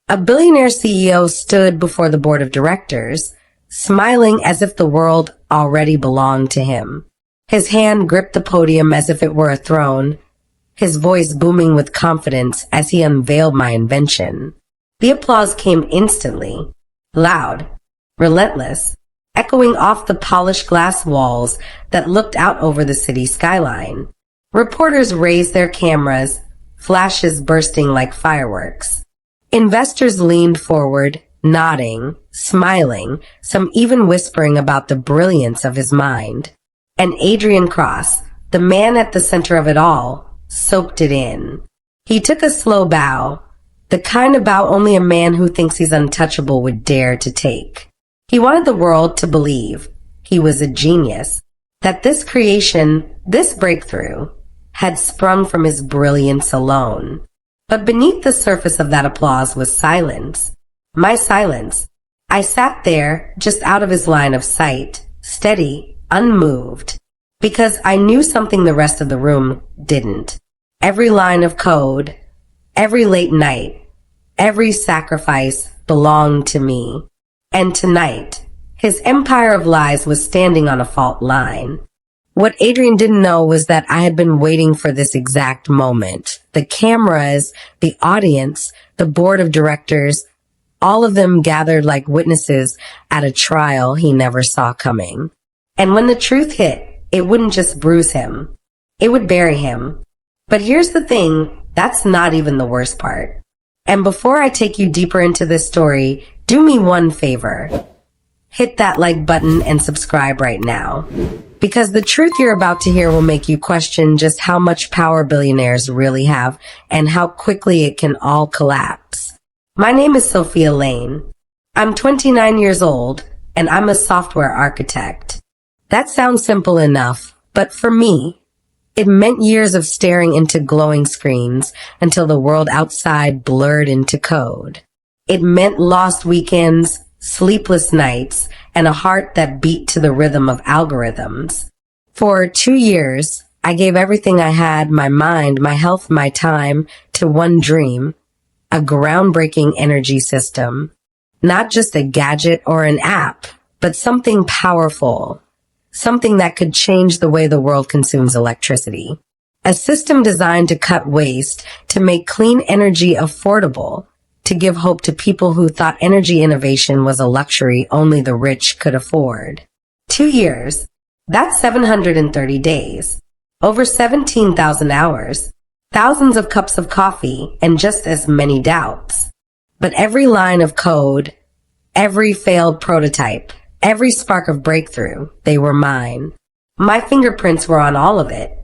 A billionaire CEO stood before the board of directors, smiling as if the world already belonged to him. His hand gripped the podium as if it were a throne, his voice booming with confidence as he unveiled my invention. The applause came instantly, loud, relentless, echoing off the polished glass walls that looked out over the city skyline. Reporters raised their cameras, flashes bursting like fireworks. Investors leaned forward, nodding, smiling, some even whispering about the brilliance of his mind. And Adrian Cross, the man at the center of it all, soaked it in. He took a slow bow, the kind of bow only a man who thinks he's untouchable would dare to take. He wanted the world to believe he was a genius, that this creation, this breakthrough, had sprung from his brilliance alone. But beneath the surface of that applause was silence. My silence. I sat there, just out of his line of sight, steady, unmoved, because I knew something the rest of the room didn't. Every line of code, every late night, every sacrifice belonged to me. And tonight, his empire of lies was standing on a fault line. What Adrian didn't know was that I had been waiting for this exact moment. The cameras, the audience, the board of directors, all of them gathered like witnesses at a trial he never saw coming. And when the truth hit, it wouldn't just bruise him. It would bury him. But here's the thing, that's not even the worst part. And before I take you deeper into this story, do me one favor. Hit that like button and subscribe right now. Because the truth you're about to hear will make you question just how much power billionaires really have and how quickly it can all collapse. My name is Sophia Lane. I'm 29 years old and I'm a software architect. That sounds simple enough, but for me, it meant years of staring into glowing screens until the world outside blurred into code. It meant lost weekends, sleepless nights, and a heart that beat to the rhythm of algorithms. For 2 years, I gave everything I had, my mind, my health, my time, to one dream, a groundbreaking energy system. Not just a gadget or an app, but something powerful, something that could change the way the world consumes electricity. A system designed to cut waste, to make clean energy affordable, to give hope to people who thought energy innovation was a luxury only the rich could afford. 2 years. That's 730 days. Over 17,000 hours. Thousands of cups of coffee and just as many doubts. But every line of code, every failed prototype, every spark of breakthrough, they were mine. My fingerprints were on all of it.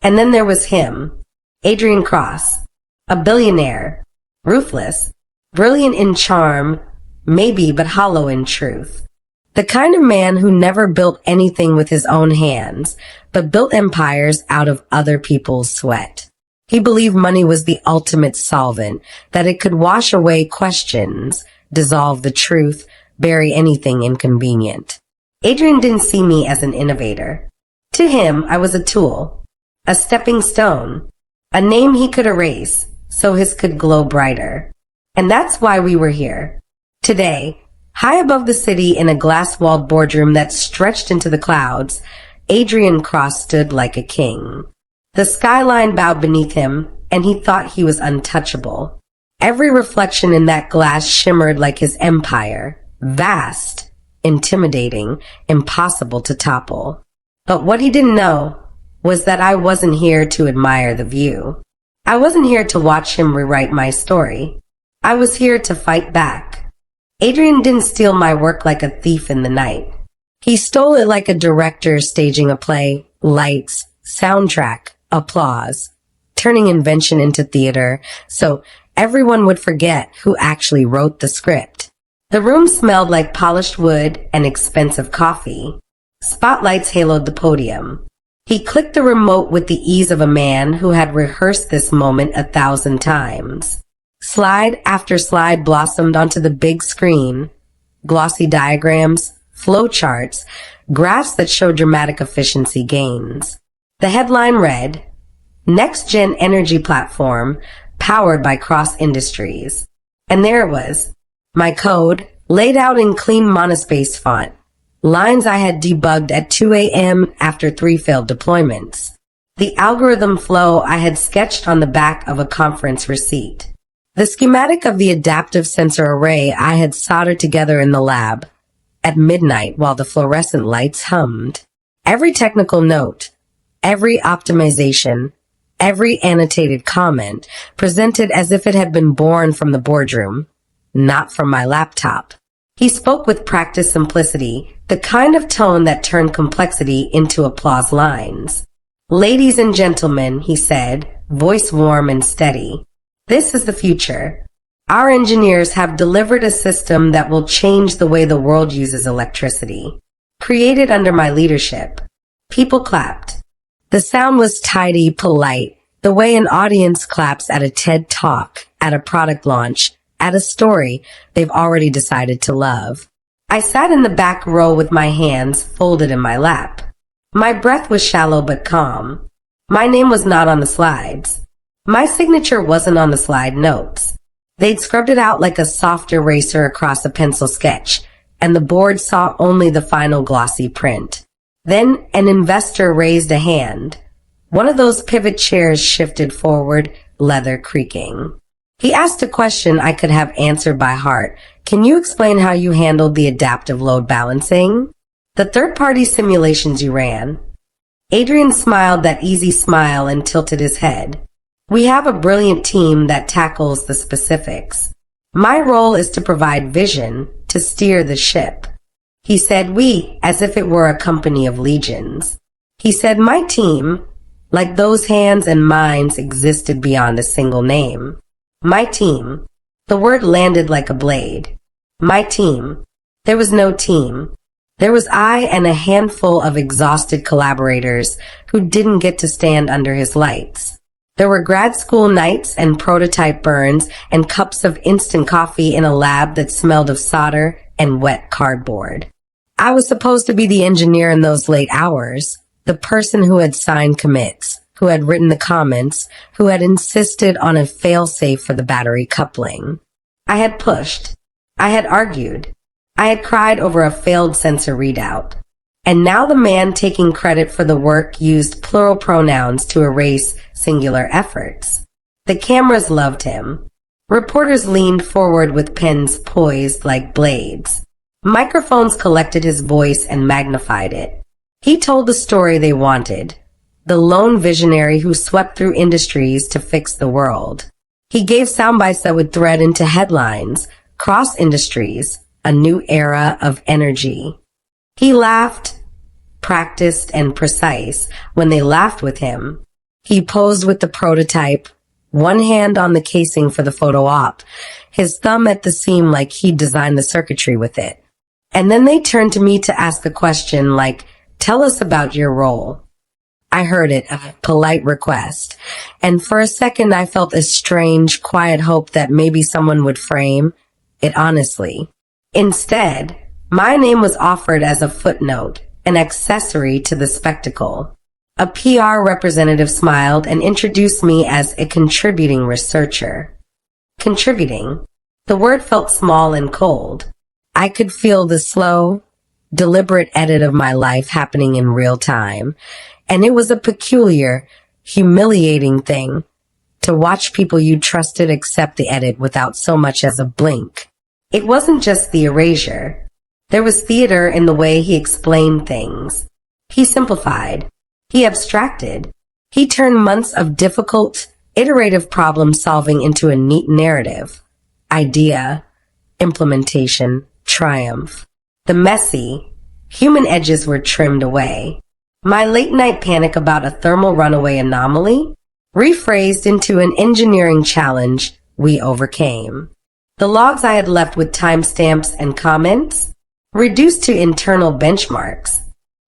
And then there was him, Adrian Cross, a billionaire, ruthless, brilliant in charm, maybe, but hollow in truth. The kind of man who never built anything with his own hands, but built empires out of other people's sweat. He believed money was the ultimate solvent, that it could wash away questions, dissolve the truth, bury anything inconvenient. Adrian didn't see me as an innovator. To him, I was a tool, a stepping stone, a name he could erase so his could glow brighter. And that's why we were here. Today, high above the city in a glass-walled boardroom that stretched into the clouds, Adrian Cross stood like a king. The skyline bowed beneath him, and he thought he was untouchable. Every reflection in that glass shimmered like his empire, vast, intimidating, impossible to topple. But what he didn't know was that I wasn't here to admire the view. I wasn't here to watch him rewrite my story. I was here to fight back. Adrian didn't steal my work like a thief in the night. He stole it like a director staging a play, lights, soundtrack, applause, turning Invention into theater so everyone would forget who actually wrote the script. The room smelled like polished wood and expensive coffee. Spotlights haloed the podium. He clicked the remote with the ease of a man who had rehearsed this moment 1,000 times. Slide after slide blossomed onto the big screen. Glossy diagrams, flowcharts, graphs that showed dramatic efficiency gains. The headline read, Next Gen Energy Platform, powered by Cross Industries. And there it was, my code, laid out in clean monospace font, lines I had debugged at 2 a.m. after 3 failed deployments. The algorithm flow I had sketched on the back of a conference receipt. The schematic of the adaptive sensor array I had soldered together in the lab at midnight while the fluorescent lights hummed. Every technical note, every optimization, every annotated comment presented as if it had been born from the boardroom, not from my laptop. He spoke with practiced simplicity, the kind of tone that turned complexity into applause lines. Ladies and gentlemen, he said, voice warm and steady. This is the future. Our engineers have delivered a system that will change the way the world uses electricity. Created under my leadership. People clapped. The sound was tidy, polite, the way an audience claps at a TED Talk, at a product launch, at a story they've already decided to love. I sat in the back row with my hands folded in my lap. My breath was shallow but calm. My name was not on the slides. My signature wasn't on the slide notes. They'd scrubbed it out like a soft eraser across a pencil sketch, and the board saw only the final glossy print. Then an investor raised a hand. One of those pivot chairs shifted forward, leather creaking. He asked a question I could have answered by heart. Can you explain how you handled the adaptive load balancing? The third-party simulations you ran? Adrian smiled that easy smile and tilted his head. We have a brilliant team that tackles the specifics. My role is to provide vision, to steer the ship. He said we, as if it were a company of legions. He said my team, like those hands and minds, existed beyond a single name. My team. The word landed like a blade. My team. There was no team. There was I and a handful of exhausted collaborators who didn't get to stand under his lights. There were grad school nights and prototype burns and cups of instant coffee in a lab that smelled of solder and wet cardboard. I was supposed to be the engineer in those late hours, the person who had signed commits, who had written the comments, who had insisted on a fail-safe for the battery coupling. I had pushed. I had argued. I had cried over a failed sensor readout. And now the man taking credit for the work used plural pronouns to erase singular efforts. The cameras loved him. Reporters leaned forward with pens poised like blades. Microphones collected his voice and magnified it. He told the story they wanted. The lone visionary who swept through industries to fix the world. He gave soundbites that would thread into headlines, cross industries, a new era of energy. He laughed, practiced and precise when they laughed with him. He posed with the prototype, one hand on the casing for the photo op, his thumb at the seam like he'd designed the circuitry with it. And then they turned to me to ask a question like, tell us about your role. I heard it, a polite request, and for a second I felt a strange, quiet hope that maybe someone would frame it honestly. Instead, my name was offered as a footnote, an accessory to the spectacle. A PR representative smiled and introduced me as a contributing researcher. Contributing. The word felt small and cold. I could feel the slow, deliberate edit of my life happening in real time, and it was a peculiar, humiliating thing to watch people you trusted accept the edit without so much as a blink. It wasn't just the erasure. There was theater in the way he explained things. He simplified. He abstracted. He turned months of difficult, iterative problem solving into a neat narrative. Idea, implementation, triumph. The messy, human edges were trimmed away. My late-night panic about a thermal runaway anomaly rephrased into an engineering challenge we overcame. The logs I had left with timestamps and comments reduced to internal benchmarks.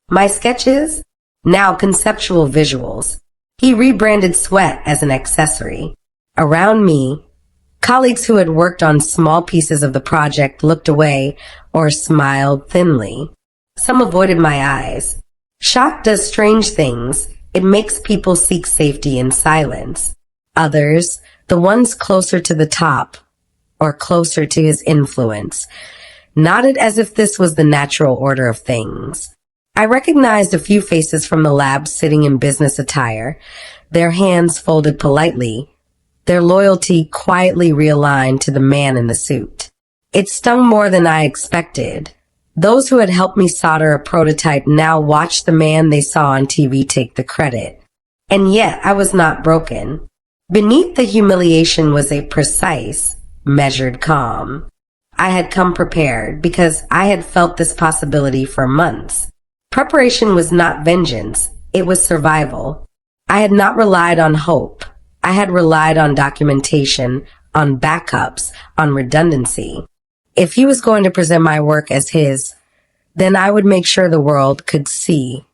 My sketches, now conceptual visuals. He rebranded sweat as an accessory. Around me, colleagues who had worked on small pieces of the project looked away or smiled thinly. Some avoided my eyes. Shock does strange things. It makes people seek safety in silence. Others, the ones closer to the top, or closer to his influence, nodded as if this was the natural order of things. I recognized a few faces from the lab sitting in business attire, their hands folded politely, their loyalty quietly realigned to the man in the suit. It stung more than I expected. Those who had helped me solder a prototype now watched the man they saw on TV take the credit. And yet I was not broken. Beneath the humiliation was a precise, measured calm. I had come prepared because I had felt this possibility for months. Preparation was not vengeance, it was survival. I had not relied on hope. I had relied on documentation, on backups, on redundancy. If he was going to present my work as his, then I would make sure the world could see,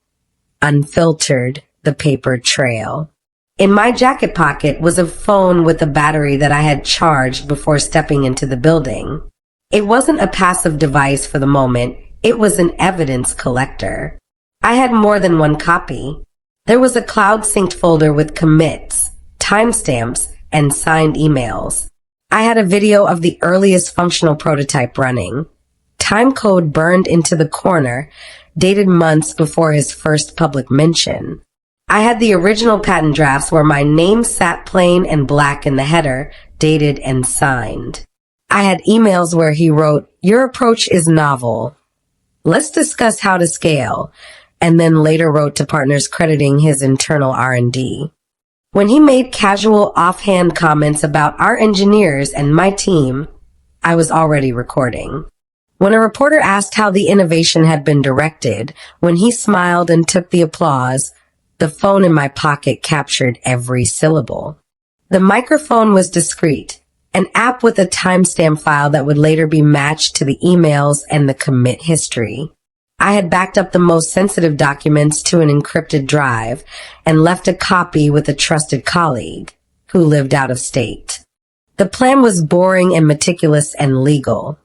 unfiltered, the paper trail. In my jacket pocket was a phone with a battery that I had charged before stepping into the building. It wasn't a passive device for the moment, it was an evidence collector. I had more than one copy. There was a cloud-synced folder with commits, timestamps, and signed emails. I had a video of the earliest functional prototype running. Time code burned into the corner, dated months before his first public mention. I had the original patent drafts where my name sat plain and black in the header, dated and signed. I had emails where he wrote, "Your approach is novel. Let's discuss how to scale," and then later wrote to partners crediting his internal R&D. When he made casual offhand comments about our engineers and my team, I was already recording. When a reporter asked how the innovation had been directed, when he smiled and took the applause, the phone in my pocket captured every syllable. The microphone was discreet, an app with a timestamp file that would later be matched to the emails and the commit history. I had backed up the most sensitive documents to an encrypted drive and left a copy with a trusted colleague who lived out of state. The plan was boring and meticulous and legal.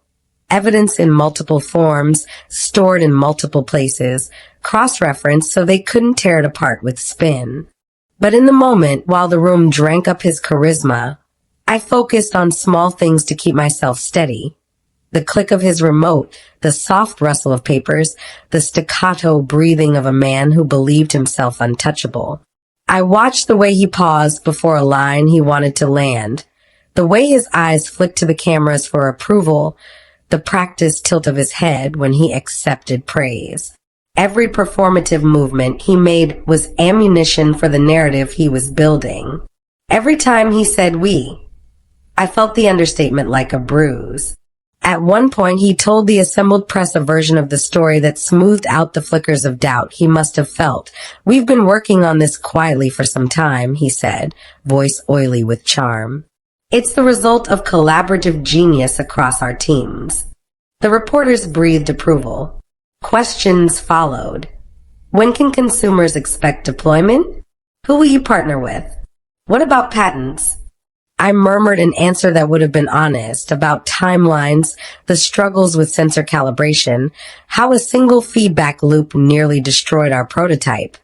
Evidence in multiple forms, stored in multiple places, cross-referenced so they couldn't tear it apart with spin. But in the moment, while the room drank up his charisma, I focused on small things to keep myself steady. The click of his remote, the soft rustle of papers, the staccato breathing of a man who believed himself untouchable. I watched the way he paused before a line he wanted to land, the way his eyes flicked to the cameras for approval, the practiced tilt of his head when he accepted praise. Every performative movement he made was ammunition for the narrative he was building. Every time he said "we," I felt the understatement like a bruise. At one point, he told the assembled press a version of the story that smoothed out the flickers of doubt he must have felt. "We've been working on this quietly for some time," he said, voice oily with charm. "It's the result of collaborative genius across our teams." The reporters breathed approval. Questions followed. When can consumers expect deployment? Who will you partner with? What about patents? I murmured an answer that would have been honest about timelines, the struggles with sensor calibration, how a single feedback loop nearly destroyed our prototype.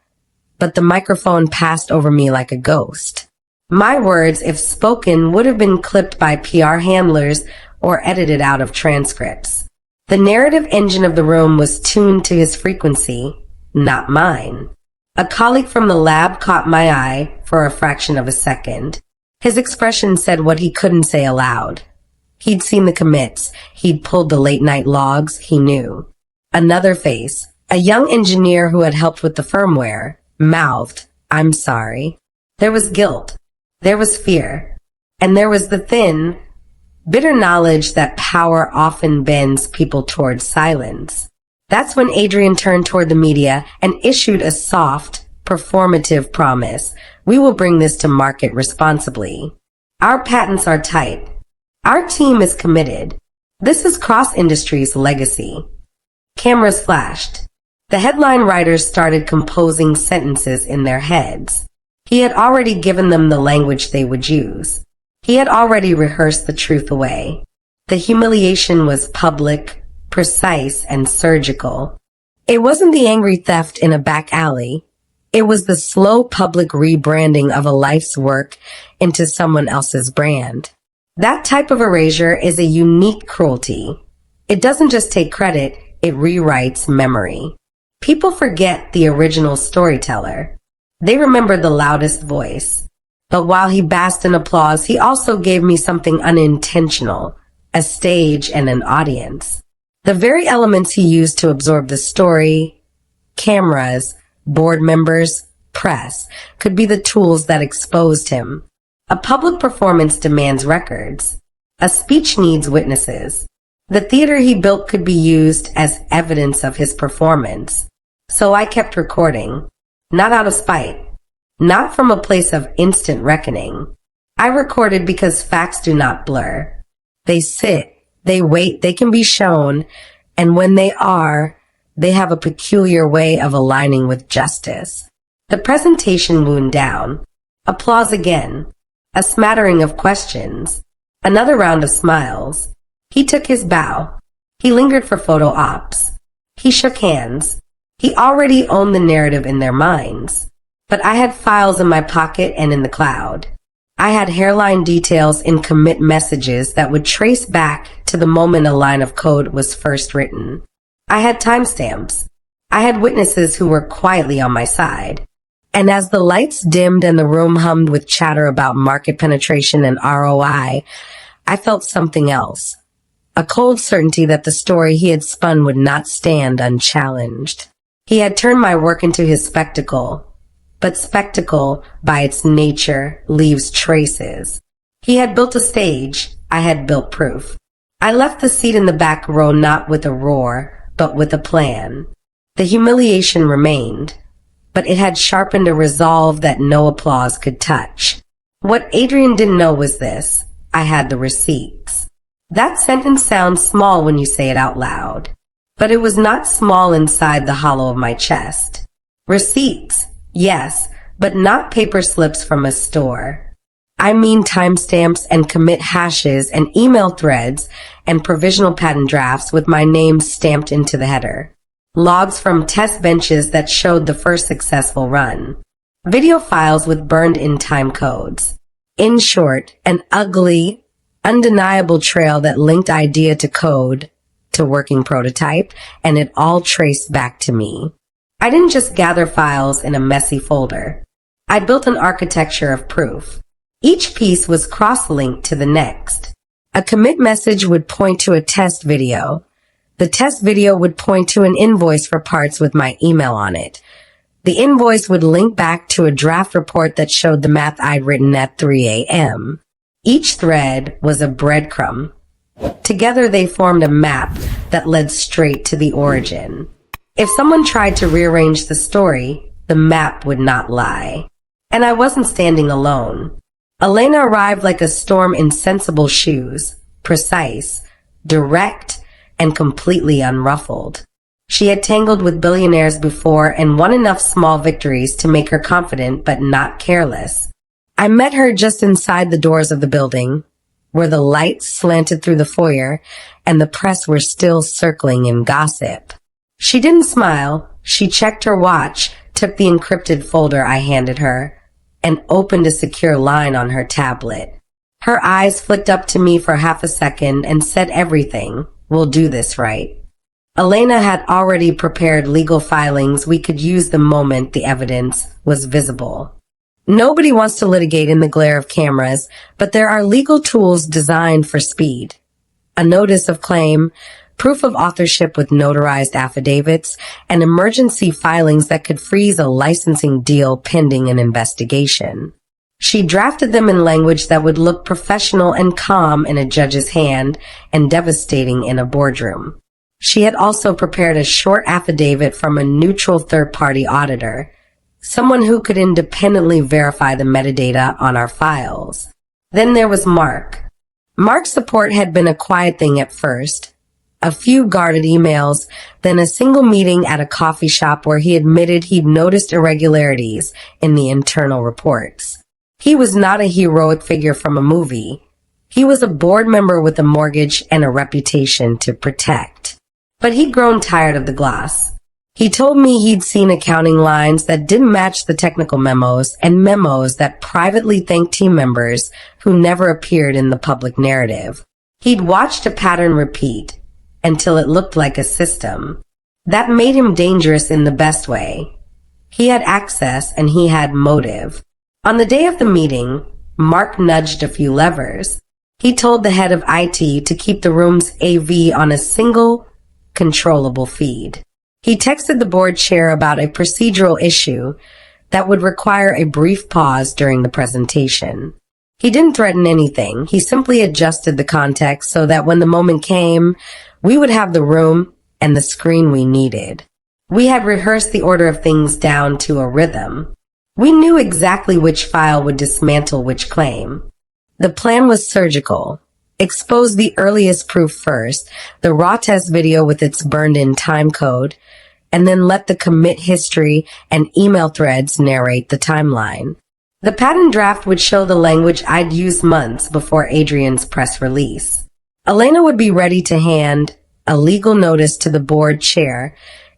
But the microphone passed over me like a ghost. My words, if spoken, would have been clipped by PR handlers or edited out of transcripts. The narrative engine of the room was tuned to his frequency, not mine. A colleague from the lab caught my eye for a fraction of a second. His expression said what he couldn't say aloud. He'd seen the commits. He'd pulled the late-night logs. He knew. Another face, a young engineer who had helped with the firmware, mouthed, "I'm sorry." There was guilt. There was fear. And there was the thin, bitter knowledge that power often bends people towards silence. That's when Adrian turned toward the media and issued a soft, performative promise. "We will bring this to market responsibly. Our patents are tight. Our team is committed. This is cross-industry's legacy." Cameras flashed. The headline writers started composing sentences in their heads. He had already given them the language they would use. He had already rehearsed the truth away. The humiliation was public, precise, and surgical. It wasn't the angry theft in a back alley. It was the slow public rebranding of a life's work into someone else's brand. That type of erasure is a unique cruelty. It doesn't just take credit, it rewrites memory. People forget the original storyteller. They remember the loudest voice. But while he basked in applause, he also gave me something unintentional, a stage and an audience. The very elements he used to absorb the story, cameras, board members, press, could be the tools that exposed him. A public performance demands records. A speech needs witnesses. The theater he built could be used as evidence of his performance. So I kept recording, not out of spite, not from a place of instant reckoning. I recorded because facts do not blur. They sit, they wait, they can be shown, and when they are, they have a peculiar way of aligning with justice. The presentation wound down. Applause again. A smattering of questions. Another round of smiles. He took his bow. He lingered for photo ops. He shook hands. He already owned the narrative in their minds. But I had files in my pocket and in the cloud. I had hairline details in commit messages that would trace back to the moment a line of code was first written. I had timestamps. I had witnesses who were quietly on my side. And as the lights dimmed and the room hummed with chatter about market penetration and ROI, I felt something else. A cold certainty that the story he had spun would not stand unchallenged. He had turned my work into his spectacle. But spectacle, by its nature, leaves traces. He had built a stage. I had built proof. I left the seat in the back row not with a roar, but with a plan. The humiliation remained, but it had sharpened a resolve that no applause could touch. What Adrian didn't know was this: I had the receipts. That sentence sounds small when you say it out loud, but it was not small inside the hollow of my chest. Receipts, yes, but not paper slips from a store. I mean timestamps and commit hashes and email threads and provisional patent drafts with my name stamped into the header. Logs from test benches that showed the first successful run. Video files with burned-in time codes. In short, an ugly, undeniable trail that linked idea to code, to working prototype, and it all traced back to me. I didn't just gather files in a messy folder. I built an architecture of proof. Each piece was cross-linked to the next. A commit message would point to a test video. The test video would point to an invoice for parts with my email on it. The invoice would link back to a draft report that showed the math I'd written at 3 a.m. Each thread was a breadcrumb. Together they formed a map that led straight to the origin. If someone tried to rearrange the story, the map would not lie. And I wasn't standing alone. Elena arrived like a storm in sensible shoes, precise, direct, and completely unruffled. She had tangled with billionaires before and won enough small victories to make her confident but not careless. I met her just inside the doors of the building, where the lights slanted through the foyer and the press were still circling in gossip. She didn't smile. She checked her watch, took the encrypted folder I handed her, and opened a secure line on her tablet. Her eyes flicked up to me for half a second and said everything. We'll do this right. Elena had already prepared legal filings we could use the moment the evidence was visible. Nobody wants to litigate in the glare of cameras, but there are legal tools designed for speed. A notice of claim, proof of authorship with notarized affidavits, and emergency filings that could freeze a licensing deal pending an investigation. She drafted them in language that would look professional and calm in a judge's hand and devastating in a boardroom. She had also prepared a short affidavit from a neutral third-party auditor, someone who could independently verify the metadata on our files. Then there was Mark. Mark's support had been a quiet thing at first. A few guarded emails, then a single meeting at a coffee shop where he admitted he'd noticed irregularities in the internal reports. He was not a heroic figure from a movie. He was a board member with a mortgage and a reputation to protect. But he'd grown tired of the gloss. He told me he'd seen accounting lines that didn't match the technical memos and memos that privately thanked team members who never appeared in the public narrative. He'd watched a pattern repeat until it looked like a system. That made him dangerous in the best way. He had access and he had motive. On the day of the meeting, Mark nudged a few levers. He told the head of IT to keep the room's AV on a single, controllable feed. He texted the board chair about a procedural issue that would require a brief pause during the presentation. He didn't threaten anything. He simply adjusted the context so that when the moment came, we would have the room and the screen we needed. We had rehearsed the order of things down to a rhythm. We knew exactly which file would dismantle which claim. The plan was surgical. Expose the earliest proof first, the raw test video with its burned-in time code, and then let the commit history and email threads narrate the timeline. The patent draft would show the language I'd used months before Adrian's press release. Elena would be ready to hand a legal notice to the board chair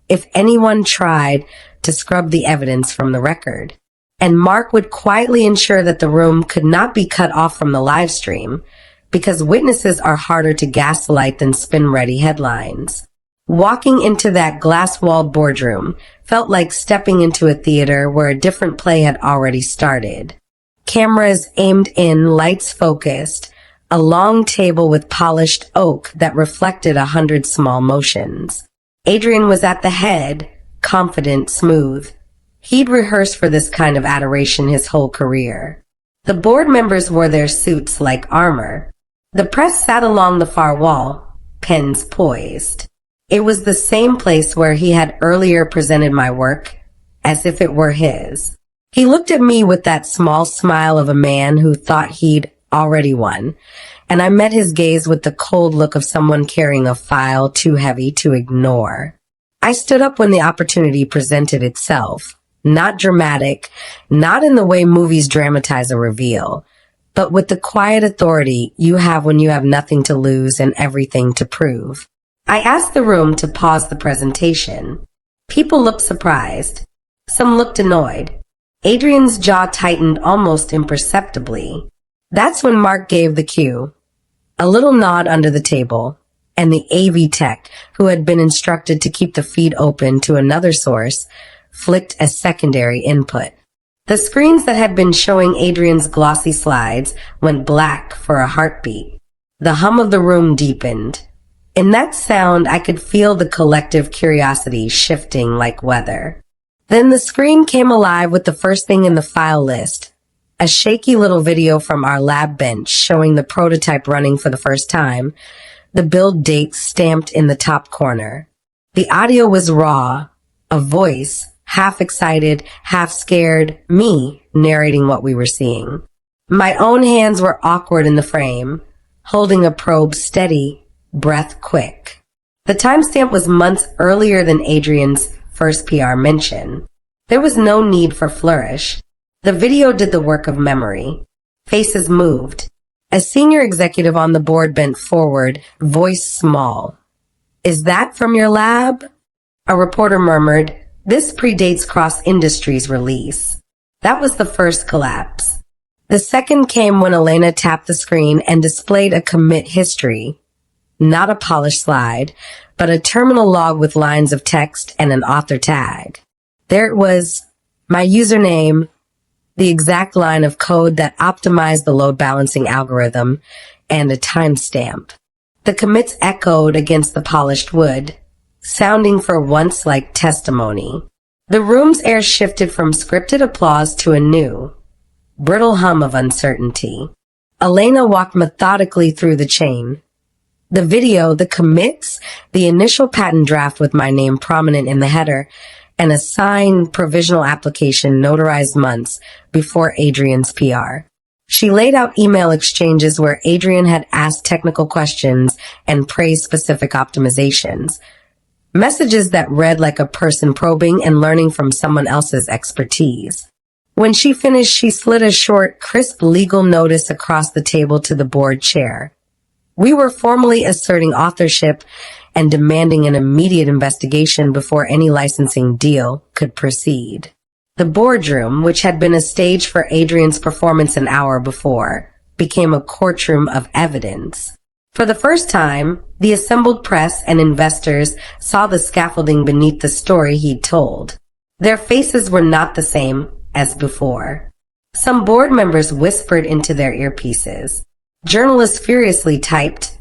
if anyone tried to scrub the evidence from the record. And Mark would quietly ensure that the room could not be cut off from the live stream, because witnesses are harder to gaslight than spin-ready headlines. Walking into that glass-walled boardroom felt like stepping into a theater where a different play had already started. Cameras aimed in, lights focused, a long table with polished oak that reflected 100 small motions. Adrian was at the head, confident, smooth. He'd rehearsed for this kind of adoration his whole career. The board members wore their suits like armor. The press sat along the far wall, pens poised. It was the same place where he had earlier presented my work, as if it were his. He looked at me with that small smile of a man who thought he'd already won, and I met his gaze with the cold look of someone carrying a file too heavy to ignore. I stood up when the opportunity presented itself. Not dramatic, not in the way movies dramatize a reveal, but with the quiet authority you have when you have nothing to lose and everything to prove. I asked the room to pause the presentation. People looked surprised. Some looked annoyed. Adrian's jaw tightened almost imperceptibly. That's when Mark gave the cue. A little nod under the table, and the AV tech, who had been instructed to keep the feed open to another source, flicked a secondary input. The screens that had been showing Adrian's glossy slides went black for a heartbeat. The hum of the room deepened. In that sound, I could feel the collective curiosity shifting like weather. Then the screen came alive with the first thing in the file list, a shaky little video from our lab bench showing the prototype running for the first time, the build date stamped in the top corner. The audio was raw, a voice, half excited, half scared, me narrating what we were seeing. My own hands were awkward in the frame, holding a probe steady, breath quick. The timestamp was months earlier than Adrian's first PR mention. There was no need for flourish. The video did the work of memory. Faces moved. A senior executive on the board bent forward, voice small. "Is that from your lab?" A reporter murmured, "This predates Cross Industries' release." That was the first collapse. The second came when Elena tapped the screen and displayed a commit history. Not a polished slide, but a terminal log with lines of text and an author tag. There it was, my username, the exact line of code that optimized the load balancing algorithm, and a timestamp. The commits echoed against the polished wood, sounding for once like testimony. The room's air shifted from scripted applause to a new, brittle hum of uncertainty. Elena walked methodically through the chain. The video, the commits, the initial patent draft with my name prominent in the header, and a signed provisional application notarized months before Adrian's PR. She laid out email exchanges where Adrian had asked technical questions and praised specific optimizations. Messages that read like a person probing and learning from someone else's expertise. When she finished, she slid a short, crisp legal notice across the table to the board chair. We were formally asserting authorship and demanding an immediate investigation before any licensing deal could proceed. The boardroom, which had been a stage for Adrian's performance an hour before, became a courtroom of evidence. For the first time, the assembled press and investors saw the scaffolding beneath the story he'd told. Their faces were not the same as before. Some board members whispered into their earpieces. Journalists furiously typed,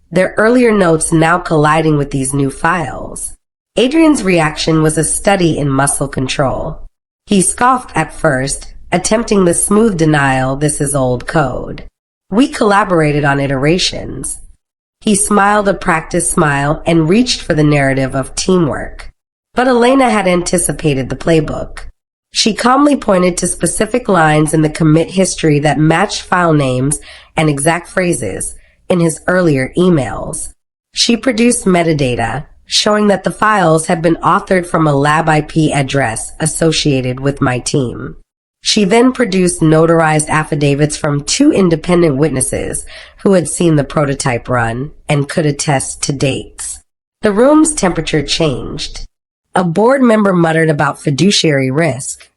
their earlier notes now colliding with these new files. Adrian's reaction was a study in muscle control. He scoffed at first, attempting the smooth denial this is old code. We collaborated on iterations. He smiled a practiced smile and reached for the narrative of teamwork. But Elena had anticipated the playbook. She calmly pointed to specific lines in the commit history that matched file names and exact phrases in his earlier emails. She produced metadata showing that the files had been authored from a lab IP address associated with my team. She then produced notarized affidavits from 2 independent witnesses who had seen the prototype run and could attest to dates. The room's temperature changed. A board member muttered about fiduciary risk.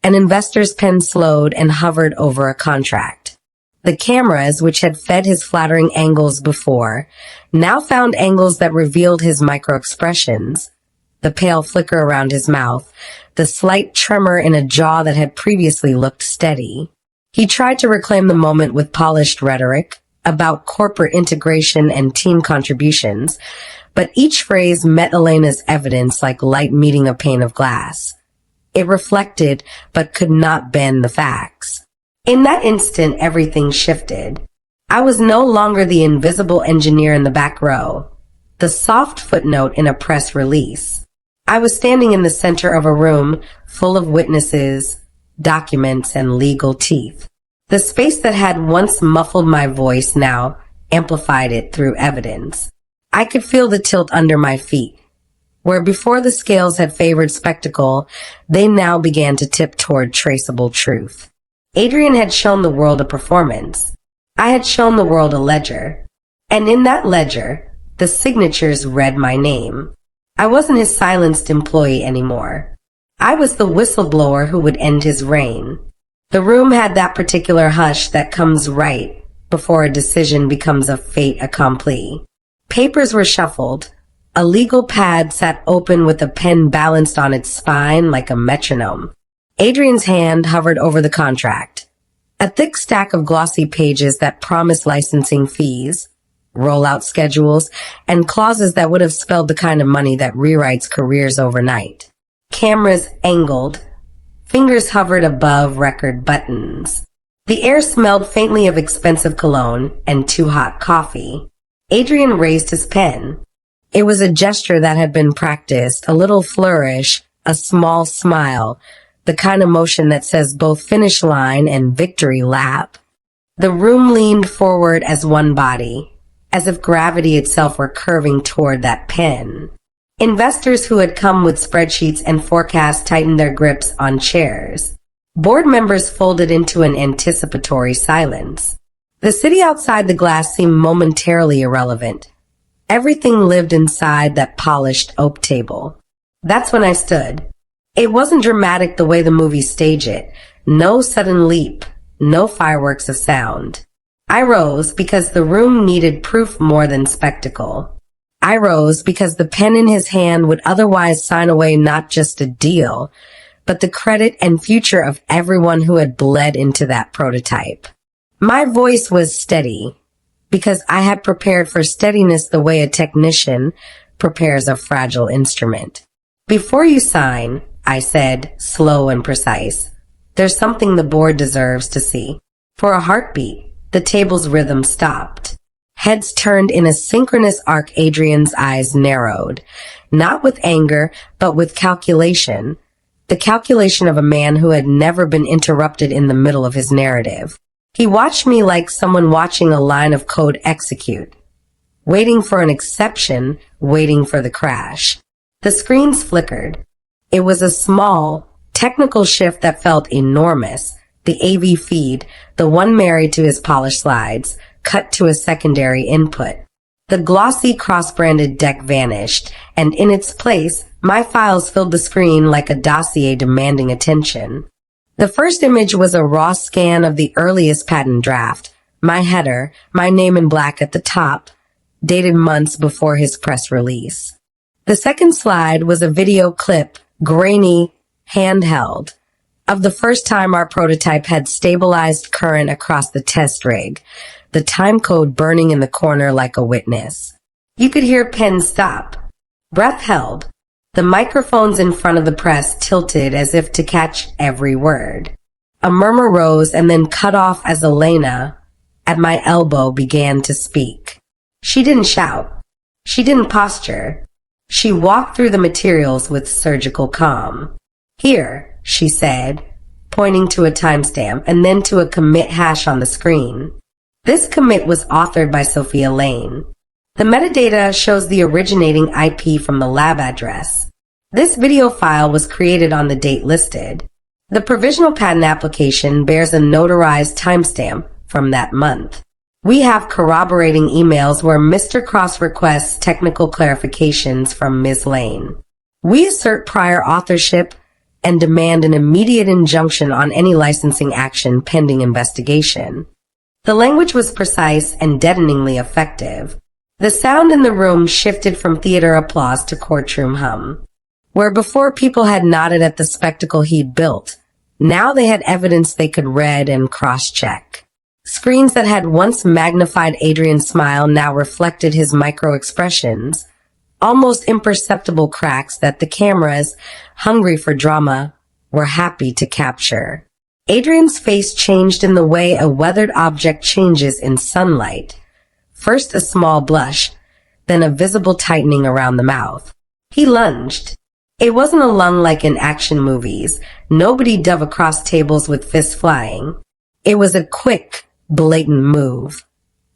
An investor's pen slowed and hovered over a contract. The cameras, which had fed his flattering angles before, now found angles that revealed his micro-expressions. The pale flicker around his mouth, the slight tremor in a jaw that had previously looked steady. He tried to reclaim the moment with polished rhetoric about corporate integration and team contributions, but each phrase met Elena's evidence like light meeting a pane of glass. It reflected, but could not bend the facts. In that instant, everything shifted. I was no longer the invisible engineer in the back row, the soft footnote in a press release. I was standing in the center of a room full of witnesses, documents, and legal teeth. The space that had once muffled my voice now amplified it through evidence. I could feel the tilt under my feet. Where before the scales had favored spectacle, they now began to tip toward traceable truth. Adrian had shown the world a performance. I had shown the world a ledger. And in that ledger, the signatures read my name. I wasn't his silenced employee anymore. I was the whistleblower who would end his reign. The room had that particular hush that comes right before a decision becomes a fait accompli. Papers were shuffled. A legal pad sat open with a pen balanced on its spine like a metronome. Adrian's hand hovered over the contract. A thick stack of glossy pages that promised licensing fees, rollout schedules, and clauses that would have spelled the kind of money that rewrites careers overnight. Cameras angled. Fingers hovered above record buttons. The air smelled faintly of expensive cologne and too hot coffee. Adrian raised his pen. It was a gesture that had been practiced, a little flourish, a small smile, the kind of motion that says both finish line and victory lap. The room leaned forward as one body, as if gravity itself were curving toward that pen. Investors who had come with spreadsheets and forecasts tightened their grips on chairs. Board members folded into an anticipatory silence. The city outside the glass seemed momentarily irrelevant. Everything lived inside that polished oak table. That's when I stood. It wasn't dramatic the way the movies stage it. No sudden leap, no fireworks of sound. I rose because the room needed proof more than spectacle. I rose because the pen in his hand would otherwise sign away not just a deal, but the credit and future of everyone who had bled into that prototype. My voice was steady because I had prepared for steadiness the way a technician prepares a fragile instrument. Before you sign, I said, slow and precise, there's something the board deserves to see. For a heartbeat, the table's rhythm stopped. Heads turned in a synchronous arc. Adrian's eyes narrowed, not with anger, but with calculation. The calculation of a man who had never been interrupted in the middle of his narrative. He watched me like someone watching a line of code execute, waiting for an exception, waiting for the crash. The screens flickered. It was a small, technical shift that felt enormous. The AV feed, the one married to his polished slides, cut to a secondary input. The glossy cross-branded deck vanished, and in its place, my files filled the screen like a dossier demanding attention. The first image was a raw scan of the earliest patent draft, my header, my name in black at the top, dated months before his press release. The second slide was a video clip, grainy, handheld, of the first time our prototype had stabilized current across the test rig, the time code burning in the corner like a witness. You could hear pens stop, breath held, the microphones in front of the press tilted as if to catch every word. A murmur rose and then cut off as Elena, at my elbow, began to speak. She didn't shout. She didn't posture. She walked through the materials with surgical calm. Here, she said, pointing to a timestamp and then to a commit hash on the screen. This commit was authored by Sophia Lane. The metadata shows the originating IP from the lab address. This video file was created on the date listed. The provisional patent application bears a notarized timestamp from that month. We have corroborating emails where Mr. Cross requests technical clarifications from Ms. Lane. We assert prior authorship and demand an immediate injunction on any licensing action pending investigation. The language was precise and deadeningly effective. The sound in the room shifted from theater applause to courtroom hum. Where before people had nodded at the spectacle he'd built, now they had evidence they could read and cross-check. Screens that had once magnified Adrian's smile now reflected his micro-expressions, almost imperceptible cracks that the cameras, hungry for drama, were happy to capture. Adrian's face changed in the way a weathered object changes in sunlight. First a small blush, then a visible tightening around the mouth. He lunged. It wasn't a lung like in action movies. Nobody dove across tables with fists flying. It was a quick, blatant move.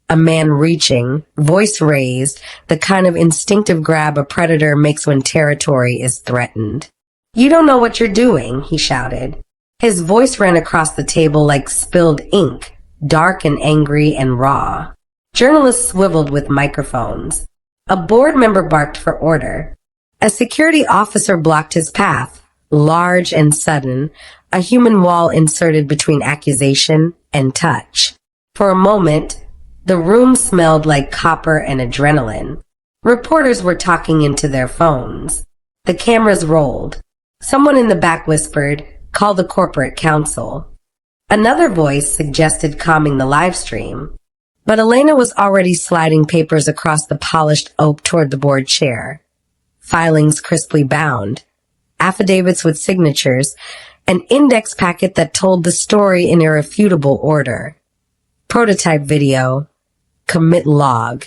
A man reaching, voice raised, the kind of instinctive grab a predator makes when territory is threatened. "You don't know what you're doing," he shouted. His voice ran across the table like spilled ink, dark and angry and raw. Journalists swiveled with microphones. A board member barked for order. A security officer blocked his path, large and sudden, a human wall inserted between accusation and touch. For a moment, the room smelled like copper and adrenaline. Reporters were talking into their phones. The cameras rolled. Someone in the back whispered, "Call the corporate counsel." Another voice suggested calming the live stream. But Elena was already sliding papers across the polished oak toward the board chair. Filings crisply bound, affidavits with signatures, an index packet that told the story in irrefutable order. Prototype video, commit log,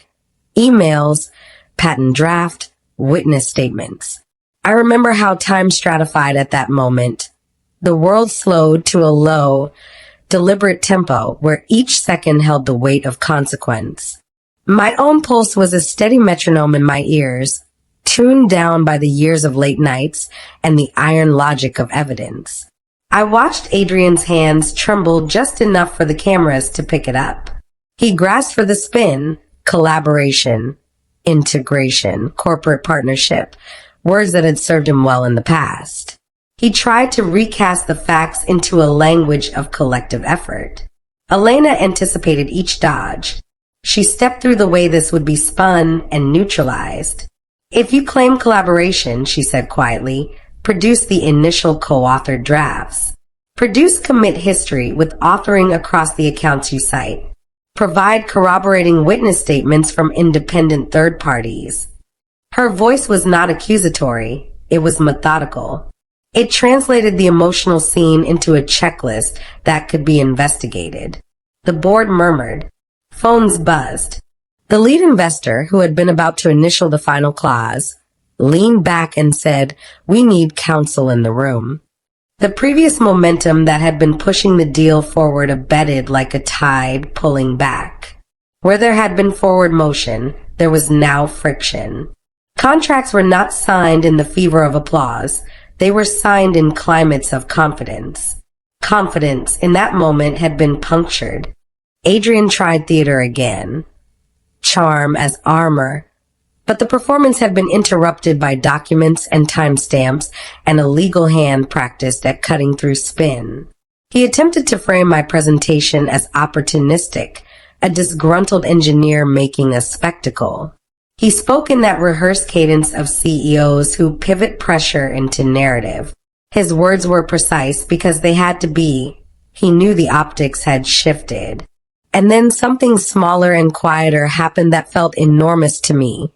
emails, patent draft, witness statements. I remember how time stratified at that moment. The world slowed to a low, deliberate tempo where each second held the weight of consequence. My own pulse was a steady metronome in my ears, tuned down by the years of late nights and the iron logic of evidence. I watched Adrian's hands tremble just enough for the cameras to pick it up. He grasped for the spin, collaboration, integration, corporate partnership, words that had served him well in the past. He tried to recast the facts into a language of collective effort. Elena anticipated each dodge. She stepped through the way this would be spun and neutralized. "If you claim collaboration," she said quietly, "produce the initial co-authored drafts. Produce commit history with authoring across the accounts you cite. Provide corroborating witness statements from independent third parties." Her voice was not accusatory. It was methodical. It translated the emotional scene into a checklist that could be investigated. The board murmured. Phones buzzed. The lead investor, who had been about to initial the final clause, leaned back and said, "We need counsel in the room." The previous momentum that had been pushing the deal forward abated like a tide pulling back. Where there had been forward motion, there was now friction. Contracts were not signed in the fever of applause. They were signed in climates of confidence. Confidence in that moment had been punctured. Adrian tried theater again, charm as armor, but the performance had been interrupted by documents and timestamps and a legal hand practiced at cutting through spin. He attempted to frame my presentation as opportunistic, a disgruntled engineer making a spectacle. He spoke in that rehearsed cadence of CEOs who pivot pressure into narrative. His words were precise because they had to be. He knew the optics had shifted. And then something smaller and quieter happened that felt enormous to me.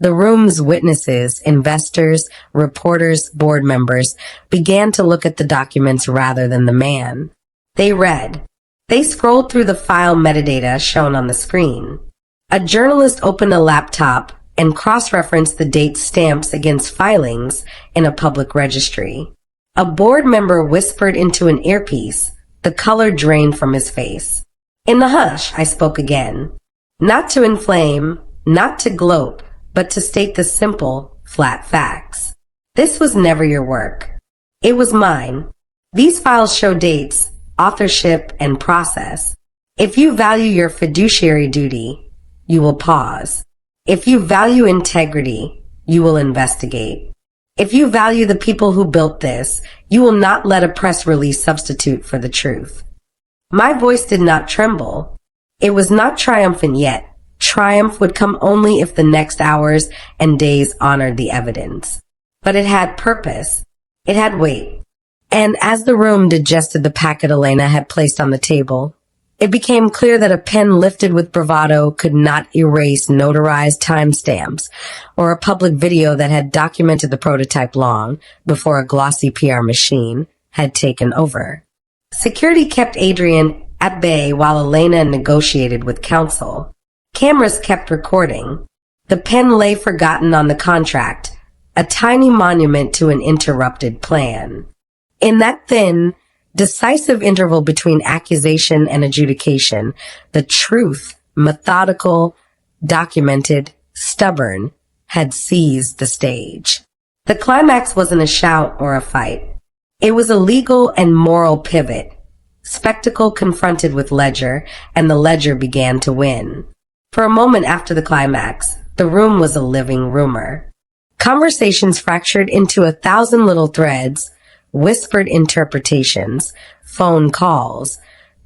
The room's witnesses, investors, reporters, board members began to look at the documents rather than the man. They read. They scrolled through the file metadata shown on the screen. A journalist opened a laptop and cross-referenced the date stamps against filings in a public registry. A board member whispered into an earpiece. The color drained from his face. In the hush, I spoke again. Not to inflame, not to gloat, but to state the simple, flat facts. This was never your work. It was mine. These files show dates, authorship, and process. If you value your fiduciary duty, you will pause. If you value integrity, you will investigate. If you value the people who built this, you will not let a press release substitute for the truth. My voice did not tremble. It was not triumphant yet. Triumph would come only if the next hours and days honored the evidence. But it had purpose. It had weight. And as the room digested the packet Elena had placed on the table, it became clear that a pen lifted with bravado could not erase notarized timestamps or a public video that had documented the prototype long before a glossy PR machine had taken over. Security kept Adrian at bay while Elena negotiated with counsel. Cameras kept recording. The pen lay forgotten on the contract, a tiny monument to an interrupted plan. In that thin, decisive interval between accusation and adjudication, the truth, methodical, documented, stubborn, had seized the stage. The climax wasn't a shout or a fight. It was a legal and moral pivot. Spectacle confronted with ledger, and the ledger began to win. For a moment after the climax, the room was a living rumor. Conversations fractured into 1,000 little threads, whispered interpretations, phone calls,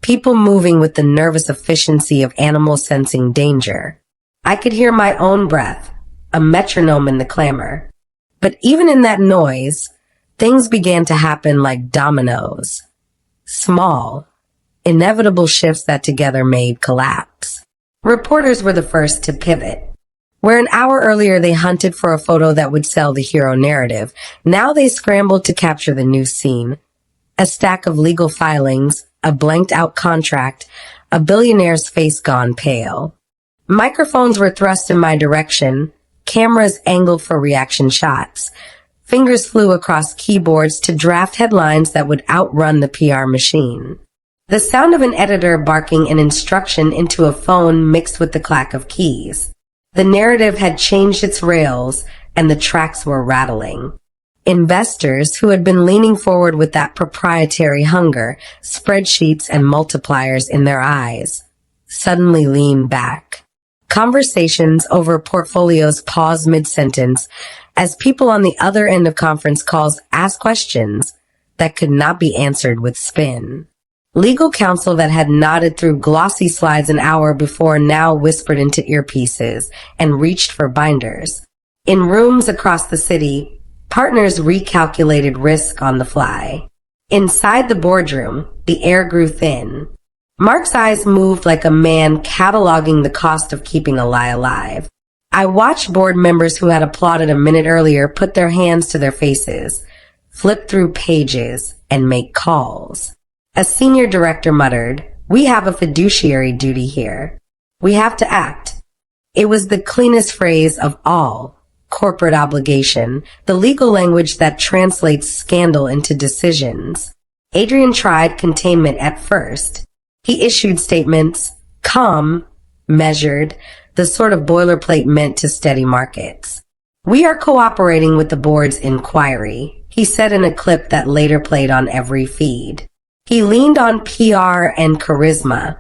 people moving with the nervous efficiency of animals sensing danger. I could hear my own breath, a metronome in the clamor. But even in that noise, things began to happen like dominoes. Small, inevitable shifts that together made collapse. Reporters were the first to pivot. Where an hour earlier they hunted for a photo that would sell the hero narrative, now they scrambled to capture the new scene. A stack of legal filings, a blanked-out contract, a billionaire's face gone pale. Microphones were thrust in my direction, cameras angled for reaction shots. Fingers flew across keyboards to draft headlines that would outrun the PR machine. The sound of an editor barking an instruction into a phone mixed with the clack of keys. The narrative had changed its rails, and the tracks were rattling. Investors who had been leaning forward with that proprietary hunger, spreadsheets and multipliers in their eyes, suddenly leaned back. Conversations over portfolios paused mid-sentence as people on the other end of conference calls asked questions that could not be answered with spin. Legal counsel that had nodded through glossy slides an hour before now whispered into earpieces and reached for binders. In rooms across the city, partners recalculated risk on the fly. Inside the boardroom, the air grew thin. Mark's eyes moved like a man cataloging the cost of keeping a lie alive. I watched board members who had applauded a minute earlier put their hands to their faces, flip through pages, and make calls. A senior director muttered, "We have a fiduciary duty here. We have to act." It was the cleanest phrase of all. Corporate obligation, the legal language that translates scandal into decisions. Adrian tried containment at first. He issued statements, calm, measured, the sort of boilerplate meant to steady markets. "We are cooperating with the board's inquiry," he said in a clip that later played on every feed. He leaned on PR and charisma,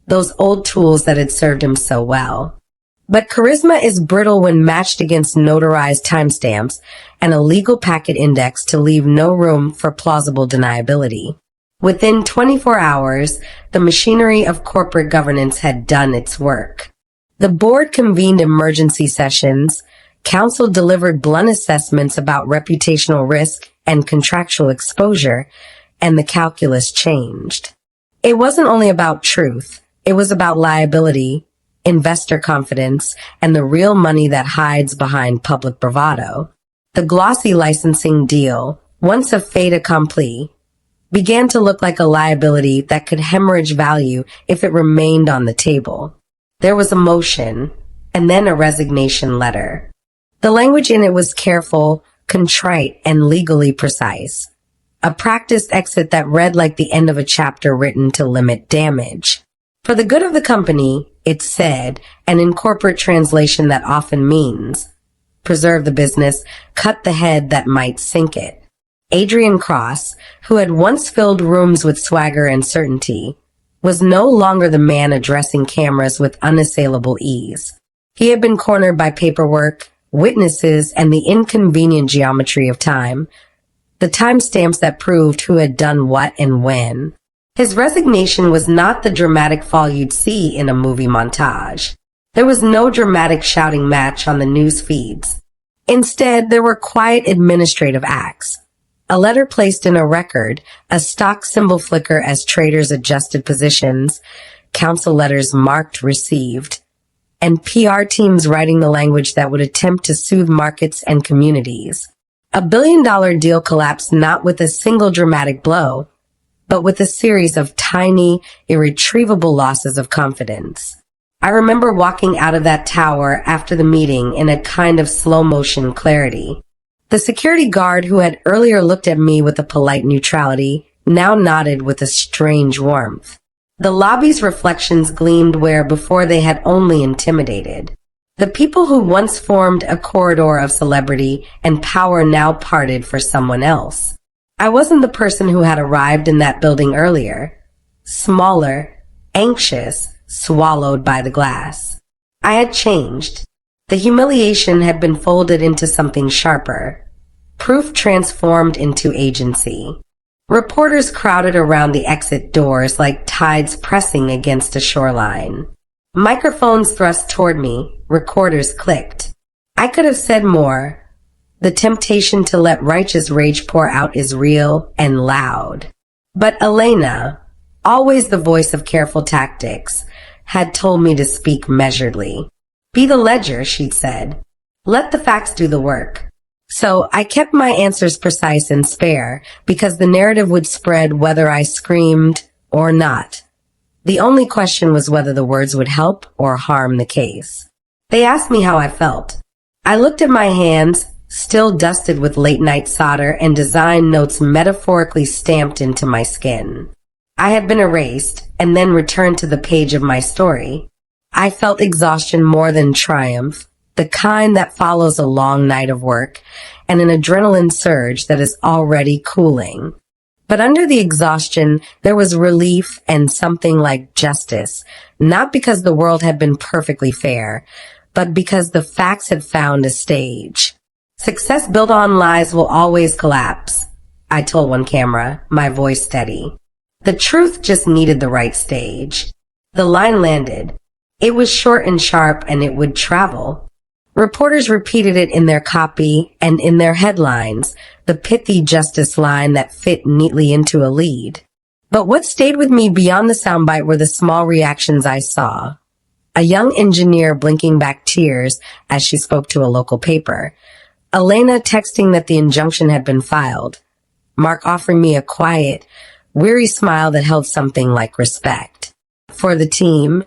those old tools that had served him so well. But charisma is brittle when matched against notarized timestamps and a legal packet index to leave no room for plausible deniability. Within 24 hours, the machinery of corporate governance had done its work. The board convened emergency sessions, council delivered blunt assessments about reputational risk and contractual exposure, and the calculus changed. It wasn't only about truth, it was about liability, investor confidence, and the real money that hides behind public bravado. The glossy licensing deal, once a fait accompli, began to look like a liability that could hemorrhage value if it remained on the table. There was a motion, and then a resignation letter. The language in it was careful, contrite, and legally precise. A practiced exit that read like the end of a chapter written to limit damage. For the good of the company, it said, and in corporate translation that often means, preserve the business, cut the head that might sink it. Adrian Cross, who had once filled rooms with swagger and certainty, was no longer the man addressing cameras with unassailable ease. He had been cornered by paperwork, witnesses, and the inconvenient geometry of time, the timestamps that proved who had done what and when. His resignation was not the dramatic fall you'd see in a movie montage. There was no dramatic shouting match on the news feeds. Instead, there were quiet administrative acts. A letter placed in a record, a stock symbol flicker as traders adjusted positions, council letters marked received, and PR teams writing the language that would attempt to soothe markets and communities. $1 billion deal collapsed not with a single dramatic blow, but with a series of tiny, irretrievable losses of confidence. I remember walking out of that tower after the meeting in a kind of slow-motion clarity. The security guard who had earlier looked at me with a polite neutrality now nodded with a strange warmth. The lobby's reflections gleamed where before they had only intimidated. The people who once formed a corridor of celebrity and power now parted for someone else. I wasn't the person who had arrived in that building earlier. Smaller, anxious, swallowed by the glass. I had changed. The humiliation had been folded into something sharper. Proof transformed into agency. Reporters crowded around the exit doors like tides pressing against a shoreline. Microphones thrust toward me, recorders clicked. I could have said more. The temptation to let righteous rage pour out is real and loud. But Elena, always the voice of careful tactics, had told me to speak measuredly. Be the ledger, she'd said. Let the facts do the work. So I kept my answers precise and spare because the narrative would spread whether I screamed or not. The only question was whether the words would help or harm the case. They asked me how I felt. I looked at my hands, still dusted with late-night solder and design notes metaphorically stamped into my skin. I had been erased and then returned to the page of my story. I felt exhaustion more than triumph, the kind that follows a long night of work, and an adrenaline surge that is already cooling. But under the exhaustion, there was relief and something like justice, not because the world had been perfectly fair, but because the facts had found a stage. Success built on lies will always collapse, I told one camera, my voice steady. The truth just needed the right stage. The line landed. It was short and sharp, and it would travel. Reporters repeated it in their copy and in their headlines, the pithy justice line that fit neatly into a lead. But what stayed with me beyond the soundbite were the small reactions I saw. A young engineer blinking back tears as she spoke to a local paper. Elena texting that the injunction had been filed. Mark offering me a quiet, weary smile that held something like respect. For the team,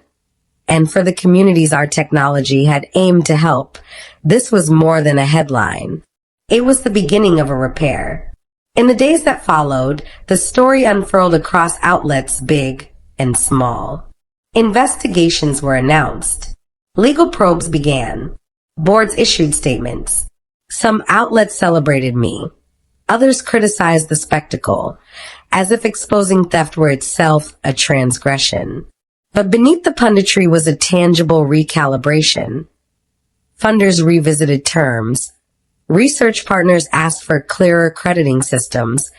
and for the communities our technology had aimed to help, this was more than a headline. It was the beginning of a repair. In the days that followed, the story unfurled across outlets big and small. Investigations were announced. Legal probes began. Boards issued statements. Some outlets celebrated me. Others criticized the spectacle, as if exposing theft were itself a transgression. But beneath the punditry was a tangible recalibration. Funders revisited terms. Research partners asked for clearer crediting systems.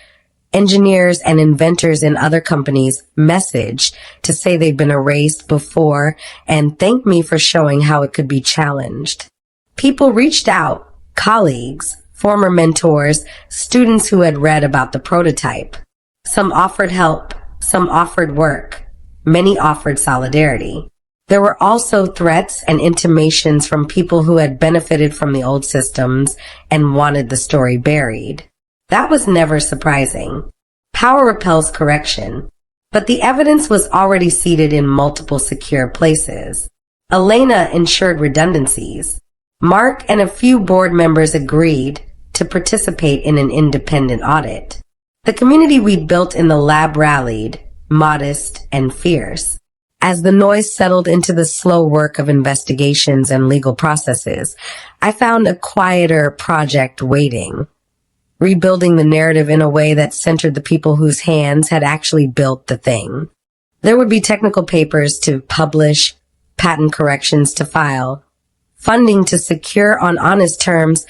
Engineers and inventors in other companies messaged to say they'd been erased before and thanked me for showing how it could be challenged. People reached out, colleagues, former mentors, students who had read about the prototype. Some offered help, some offered work, many offered solidarity. There were also threats and intimations from people who had benefited from the old systems and wanted the story buried. That was never surprising. Power repels correction. But the evidence was already seated in multiple secure places. Elena ensured redundancies. Mark and a few board members agreed to participate in an independent audit. The community we'd built in the lab rallied, modest and fierce. As the noise settled into the slow work of investigations and legal processes, I found a quieter project waiting. Rebuilding the narrative in a way that centered the people whose hands had actually built the thing. There would be technical papers to publish, patent corrections to file, funding to secure on honest terms,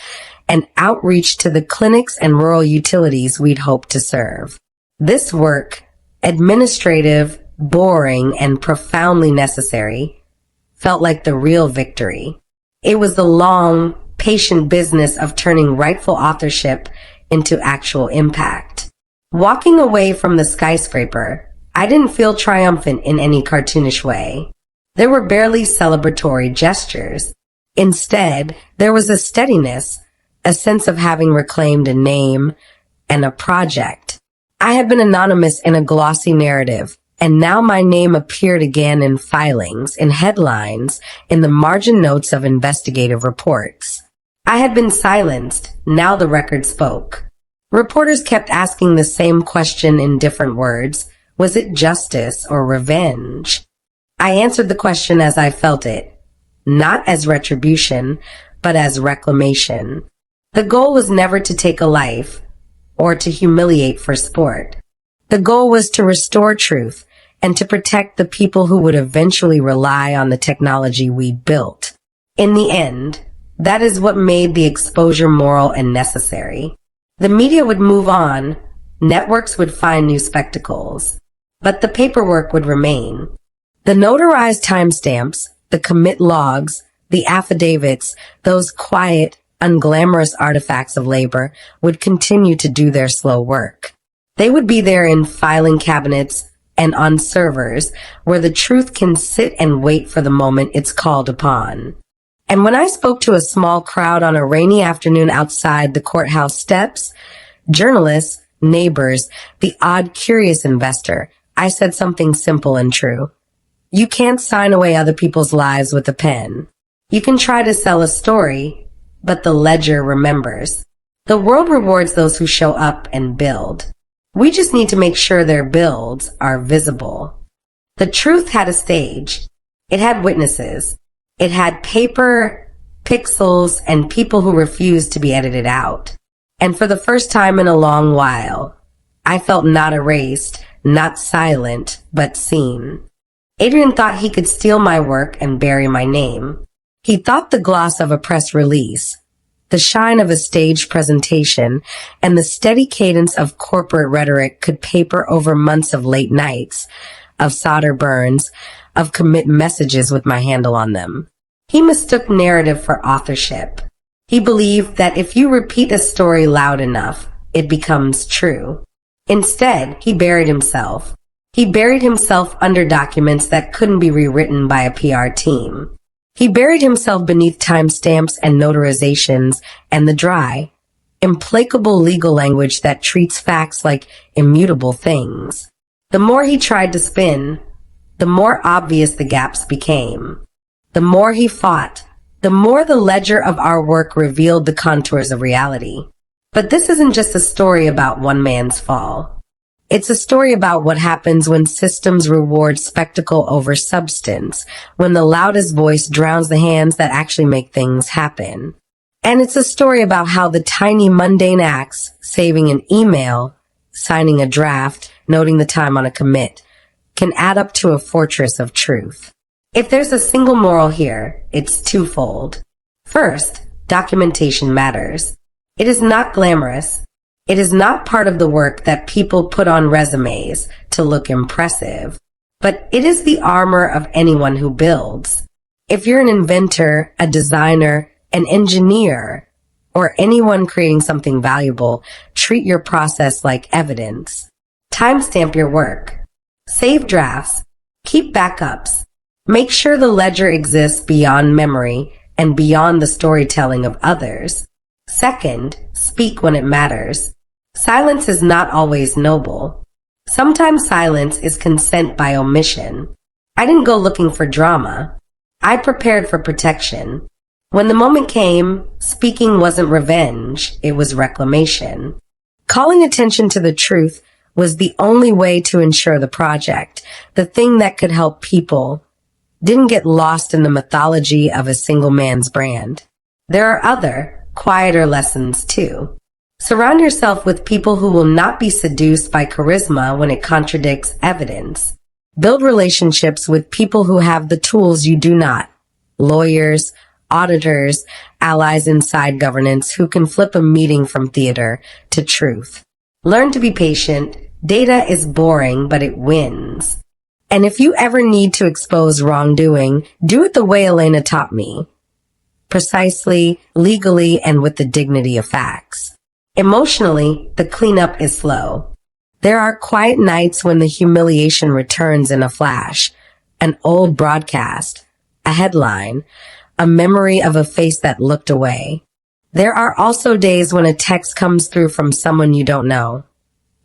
and outreach to the clinics and rural utilities we'd hoped to serve. This work, administrative, boring, and profoundly necessary, felt like the real victory. It was the long, patient business of turning rightful authorship into actual impact. Walking away from the skyscraper, I didn't feel triumphant in any cartoonish way. There were barely celebratory gestures. Instead, there was a steadiness, a sense of having reclaimed a name and a project. I had been anonymous in a glossy narrative, and now my name appeared again in filings, in headlines, in the margin notes of investigative reports. I had been silenced. Now the record spoke. Reporters kept asking the same question in different words. Was it justice or revenge? I answered the question as I felt it, not as retribution, but as reclamation. The goal was never to take a life or to humiliate for sport. The goal was to restore truth and to protect the people who would eventually rely on the technology we'd built. In the end, that is what made the exposure moral and necessary. The media would move on, networks would find new spectacles, but the paperwork would remain. The notarized timestamps, the commit logs, the affidavits, those quiet, unglamorous artifacts of labor would continue to do their slow work. They would be there in filing cabinets and on servers where the truth can sit and wait for the moment it's called upon. And when I spoke to a small crowd on a rainy afternoon outside the courthouse steps, journalists, neighbors, the odd curious investor, I said something simple and true. You can't sign away other people's lives with a pen. You can try to sell a story, but the ledger remembers. The world rewards those who show up and build. We just need to make sure their builds are visible. The truth had a stage. It had witnesses. It had paper, pixels, and people who refused to be edited out. And for the first time in a long while, I felt not erased, not silent, but seen. Adrian thought he could steal my work and bury my name. He thought the gloss of a press release, the shine of a staged presentation, and the steady cadence of corporate rhetoric could paper over months of late nights, of solder burns, of commit messages with my handle on them. He mistook narrative for authorship. He believed that if you repeat a story loud enough, it becomes true. Instead, he buried himself. He buried himself under documents that couldn't be rewritten by a PR team. He buried himself beneath timestamps and notarizations and the dry, implacable legal language that treats facts like immutable things. The more he tried to spin, the more obvious the gaps became. The more he fought, the more the ledger of our work revealed the contours of reality. But this isn't just a story about one man's fall. It's a story about what happens when systems reward spectacle over substance, when the loudest voice drowns the hands that actually make things happen. And it's a story about how the tiny mundane acts, saving an email, signing a draft, noting the time on a commit, can add up to a fortress of truth. If there's a single moral here, it's twofold. First, documentation matters. It is not glamorous. It is not part of the work that people put on resumes to look impressive, but it is the armor of anyone who builds. If you're an inventor, a designer, an engineer, or anyone creating something valuable, treat your process like evidence. Timestamp your work. Save drafts. Keep backups. Make sure the ledger exists beyond memory and beyond the storytelling of others. Second, speak when it matters. Silence is not always noble. Sometimes silence is consent by omission. I didn't go looking for drama. I prepared for protection. When the moment came, speaking wasn't revenge, it was reclamation. Calling attention to the truth was the only way to ensure the project, the thing that could help people, didn't get lost in the mythology of a single man's brand. There are other, quieter lessons too. Surround yourself with people who will not be seduced by charisma when it contradicts evidence. Build relationships with people who have the tools you do not. Lawyers, auditors, allies inside governance who can flip a meeting from theater to truth. Learn to be patient. Data is boring, but it wins. And if you ever need to expose wrongdoing, do it the way Elena taught me. Precisely, legally, and with the dignity of facts. Emotionally, the cleanup is slow. There are quiet nights when the humiliation returns in a flash. An old broadcast, a headline, a memory of a face that looked away. There are also days when a text comes through from someone you don't know,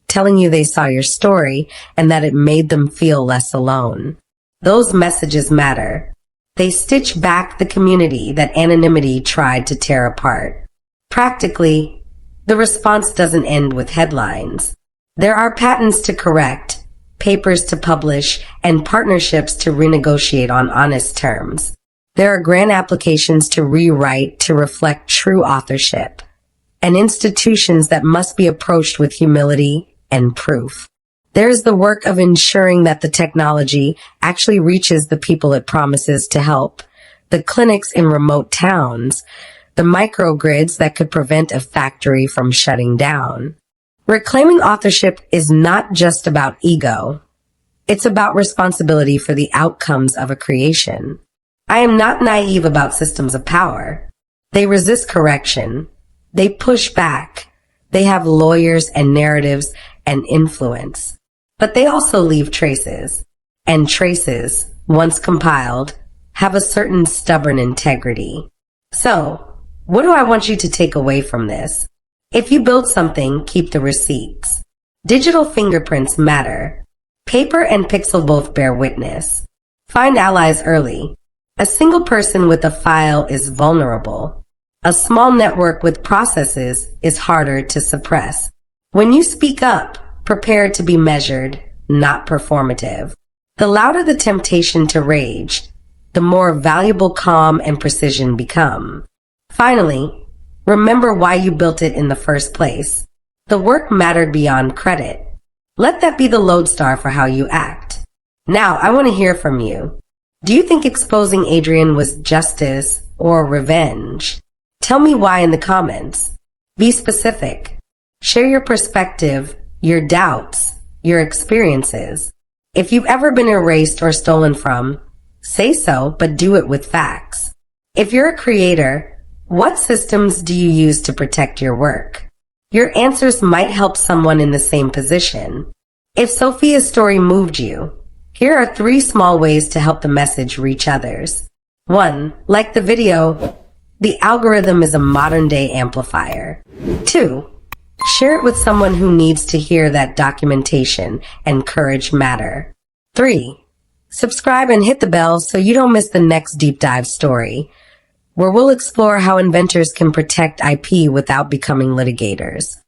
telling you they saw your story and that it made them feel less alone. Those messages matter. They stitch back the community that anonymity tried to tear apart. Practically, the response doesn't end with headlines. There are patents to correct, papers to publish, and partnerships to renegotiate on honest terms. There are grant applications to rewrite to reflect true authorship, and institutions that must be approached with humility and proof. There is the work of ensuring that the technology actually reaches the people it promises to help, the clinics in remote towns, the microgrids that could prevent a factory from shutting down. Reclaiming authorship is not just about ego. It's about responsibility for the outcomes of a creation. I am not naive about systems of power. They resist correction. They push back. They have lawyers and narratives and influence. But they also leave traces. And traces, once compiled, have a certain stubborn integrity. So, what do I want you to take away from this? If you build something, keep the receipts. Digital fingerprints matter. Paper and pixel both bear witness. Find allies early. A single person with a file is vulnerable. A small network with processes is harder to suppress. When you speak up, prepare to be measured, not performative. The louder the temptation to rage, the more valuable calm and precision become. Finally, remember why you built it in the first place. The work mattered beyond credit. Let that be the lodestar for how you act. Now, I want to hear from you. Do you think exposing Adrian was justice or revenge? Tell me why in the comments. Be specific. Share your perspective, your doubts, your experiences. If you've ever been erased or stolen from, say so, but do it with facts. If you're a creator, what systems do you use to protect your work? Your answers might help someone in the same position. If Sophia's story moved you, here are 3 small ways to help the message reach others. 1. Like the video. The algorithm is a modern-day amplifier. 2. Share it with someone who needs to hear that documentation and courage matter. 3. Subscribe and hit the bell so you don't miss the next deep dive story, where we'll explore how inventors can protect IP without becoming litigators.